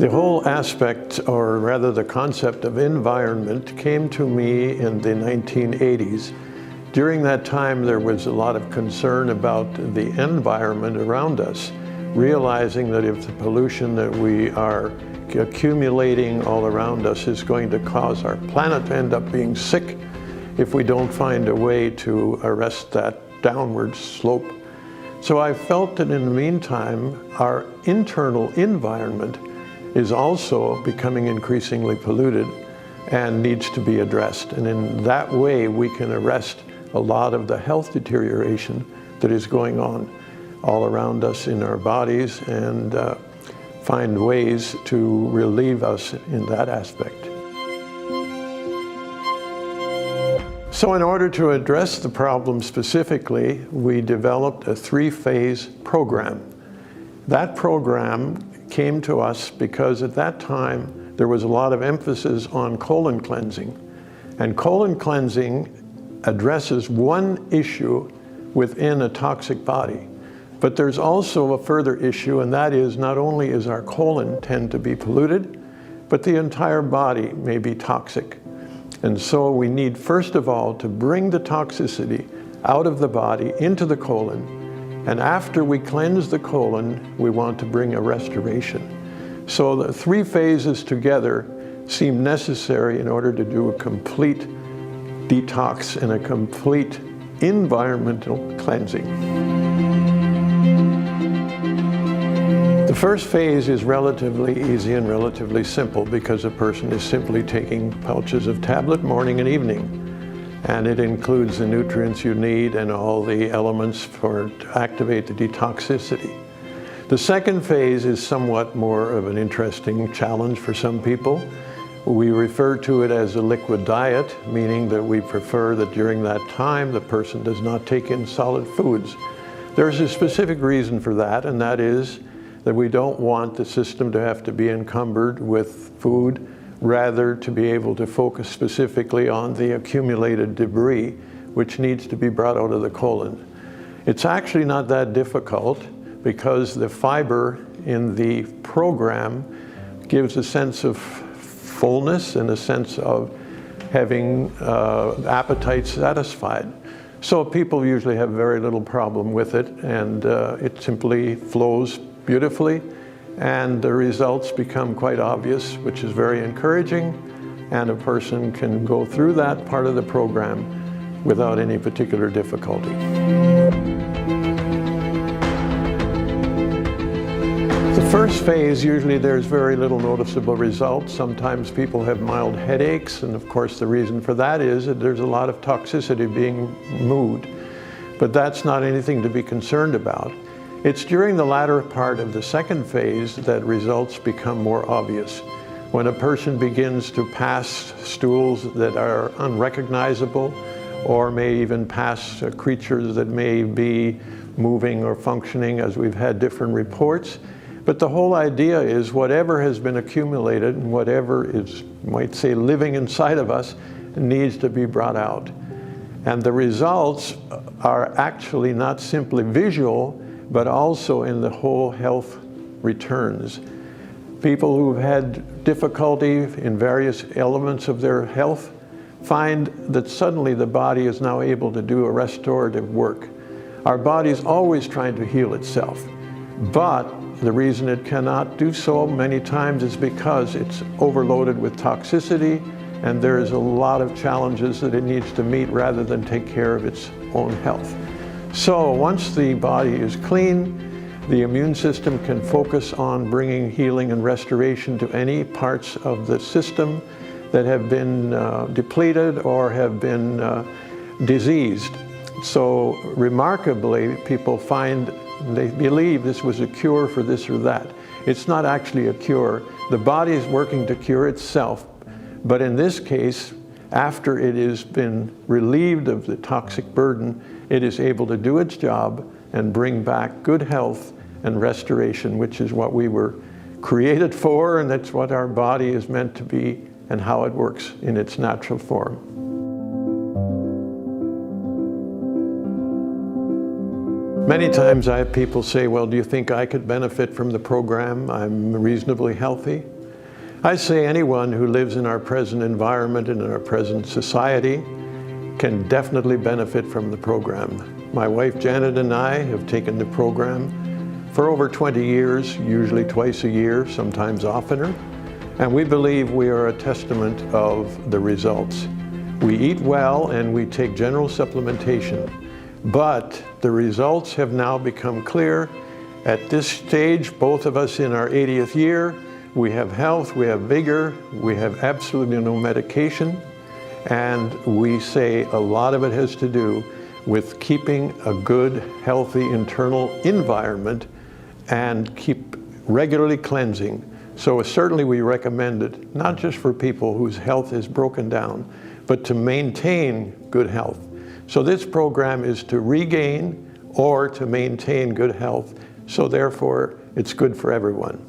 The whole aspect, or rather the concept of environment, came to me in the 1980s. During that time, there was a lot of concern about the environment around us, realizing that if the pollution that we are accumulating all around us is going to cause our planet to end up being sick if we don't find a way to arrest that downward slope. So I felt that in the meantime, our internal environment is also becoming increasingly polluted and needs to be addressed. And in that way, we can arrest a lot of the health deterioration that is going on all around us in our bodies and find ways to relieve us in that aspect. So in order to address the problem specifically, we developed a 3-phase program. That program came to us because at that time there was a lot of emphasis on colon cleansing. And colon cleansing addresses one issue within a toxic body. But there's also a further issue, and that is not only is our colon tend to be polluted, but the entire body may be toxic. And so we need, first of all, to bring the toxicity out of the body into the colon. And after we cleanse the colon, we want to bring a restoration. So the 3 phases together seem necessary in order to do a complete detox and a complete environmental cleansing. The first phase is relatively easy and relatively simple because a person is simply taking pouches of tablet morning and evening. And it includes the nutrients you need and all the elements to activate the detoxicity. The second phase is somewhat more of an interesting challenge for some people. We refer to it as a liquid diet, meaning that we prefer that during that time the person does not take in solid foods. There's a specific reason for that, and that is that we don't want the system to have to be encumbered with food, rather to be able to focus specifically on the accumulated debris which needs to be brought out of the colon. It's actually not that difficult because the fiber in the program gives a sense of fullness and a sense of having appetite satisfied. So people usually have very little problem with it, and it simply flows beautifully, and the results become quite obvious, which is very encouraging, and a person can go through that part of the program without any particular difficulty. The first phase, usually there's very little noticeable results. Sometimes people have mild headaches, and of course the reason for that is that there's a lot of toxicity being moved, but that's not anything to be concerned about. It's during the latter part of the second phase that results become more obvious. When a person begins to pass stools that are unrecognizable, or may even pass creatures that may be moving or functioning, as we've had different reports. But the whole idea is whatever has been accumulated and whatever is, you might say, living inside of us needs to be brought out. And the results are actually not simply visual, but also in the whole health returns. People who've had difficulty in various elements of their health find that suddenly the body is now able to do a restorative work. Our body is always trying to heal itself, but the reason it cannot do so many times is because it's overloaded with toxicity, and there is a lot of challenges that it needs to meet rather than take care of its own health. So once the body is clean, the immune system can focus on bringing healing and restoration to any parts of the system that have been depleted or have been diseased. So remarkably, people find they believe this was a cure for this or that. It's not actually a cure. The body is working to cure itself, but in this case, after it has been relieved of the toxic burden, it is able to do its job and bring back good health and restoration, which is what we were created for, and that's what our body is meant to be and how it works in its natural form. Many times I have people say, well, do you think I could benefit from the program? I'm reasonably healthy. I say anyone who lives in our present environment and in our present society can definitely benefit from the program. My wife Janet and I have taken the program for over 20 years, usually twice a year, sometimes oftener, and we believe we are a testament of the results. We eat well and we take general supplementation, but the results have now become clear. At this stage, both of us in our 80th year, we have health, we have vigor, we have absolutely no medication, and we say a lot of it has to do with keeping a good, healthy internal environment and keep regularly cleansing. So certainly we recommend it, not just for people whose health is broken down, but to maintain good health. So this program is to regain or to maintain good health, so therefore it's good for everyone.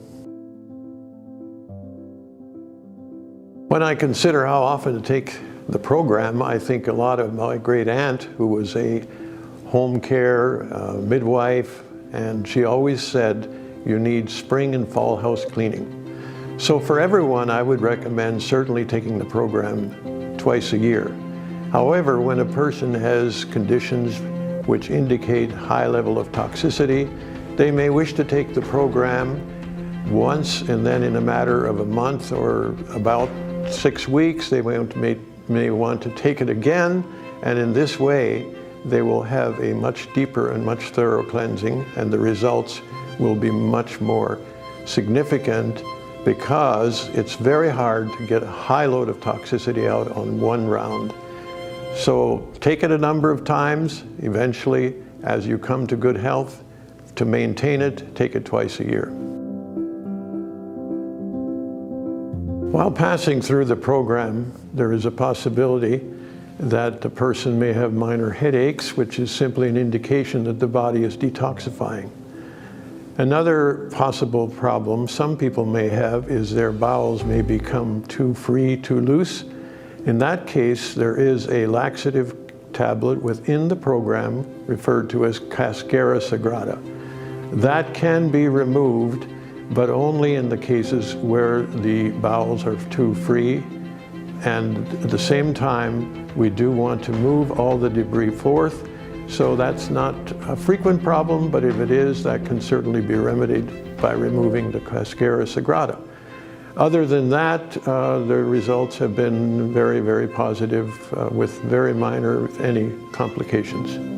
When I consider how often to take the program, I think a lot of my great aunt, who was a home care midwife, and she always said, you need spring and fall house cleaning. So for everyone, I would recommend certainly taking the program twice a year. However, when a person has conditions which indicate high level of toxicity, they may wish to take the program once, and then in a matter of a month or about 6 weeks, they may want to take it again, and in this way, they will have a much deeper and much thorough cleansing, and the results will be much more significant, because it's very hard to get a high load of toxicity out on one round. So take it a number of times. Eventually, as you come to good health, to maintain it, take it twice a year. While passing through the program, there is a possibility that the person may have minor headaches, which is simply an indication that the body is detoxifying. Another possible problem some people may have is their bowels may become too free, too loose. In that case, there is a laxative tablet within the program referred to as cascara sagrada. That can be removed, but only in the cases where the bowels are too free. And at the same time, we do want to move all the debris forth. So that's not a frequent problem, but if it is, that can certainly be remedied by removing the cascara sagrada. Other than that, the results have been very, very positive with very minor, if any, complications.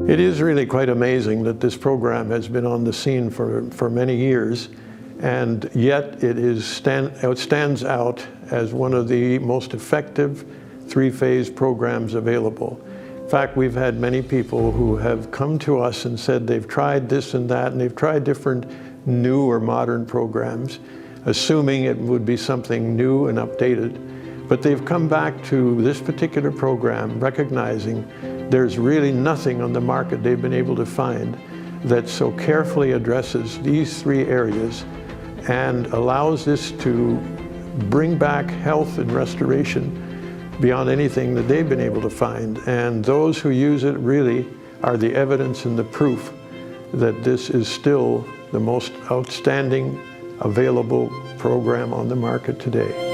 It is really quite amazing that this program has been on the scene for many years, and yet it stands out as one of the most effective three-phase programs available. In fact, we've had many people who have come to us and said they've tried this and that, and they've tried different new or modern programs, assuming it would be something new and updated. But they've come back to this particular program recognizing there's really nothing on the market they've been able to find that so carefully addresses these three areas and allows this to bring back health and restoration beyond anything that they've been able to find. And those who use it really are the evidence and the proof that this is still the most outstanding available program on the market today.